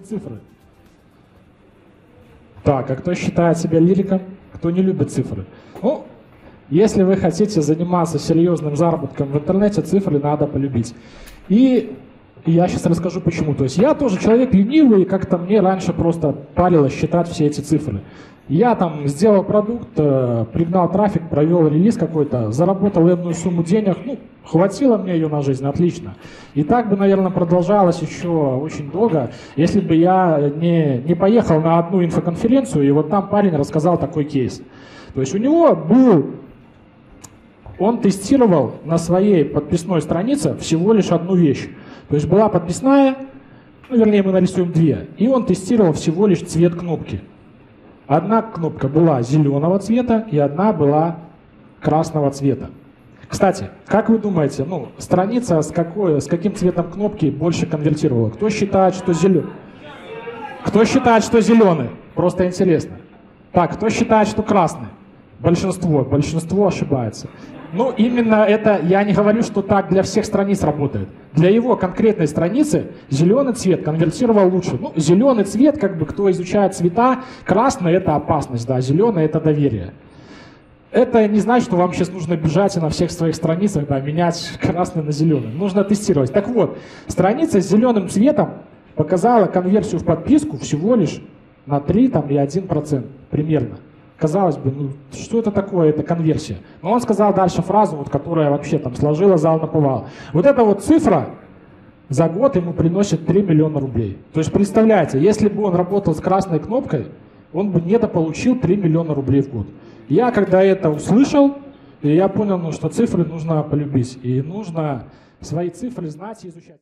любит цифры? Так, а кто считает себя лириком? Кто не любит цифры? Ну, если вы хотите заниматься серьезным заработком в интернете, цифры надо полюбить. И я сейчас расскажу почему. То есть я тоже человек ленивый, и как-то мне раньше просто парило считать все эти цифры. Я там сделал продукт, пригнал трафик, провел релиз какой-то, заработал энную сумму денег, ну, хватило мне ее на жизнь, отлично. И так бы, наверное, продолжалось еще очень долго, если бы я не поехал на одну инфоконференцию, и вот там парень рассказал такой кейс. То есть у него он тестировал на своей подписной странице всего лишь одну вещь. То есть была подписная, ну, вернее, мы нарисуем две, и он тестировал всего лишь цвет кнопки. Одна кнопка была зеленого цвета, и одна была красного цвета. Кстати, как вы думаете, ну, страница с каким цветом кнопки больше конвертировала? Кто считает, что зеленый? Кто считает, что зеленый? Просто интересно. Так, кто считает, что красный? Большинство ошибается. Ну, именно это, я не говорю, что так для всех страниц работает. Для его конкретной страницы зеленый цвет конвертировал лучше. Ну, зеленый цвет, как бы, кто изучает цвета, красный — это опасность, да, зеленый — это доверие. Это не значит, что вам сейчас нужно бежать и на всех своих страницах, да, менять красный на зеленый. Нужно тестировать. Так вот, страница с зеленым цветом показала конверсию в подписку всего лишь на 3,1% примерно. Казалось бы, ну, что это такое, это конверсия. Но он сказал дальше фразу, вот, которая вообще там сложила зал на повал. Вот эта вот цифра за год ему приносит 3 миллиона рублей. То есть представляете, если бы он работал с красной кнопкой, он бы недополучил 3 миллиона рублей в год. Я когда это услышал, я понял, ну, что цифры нужно полюбить. И нужно свои цифры знать и изучать.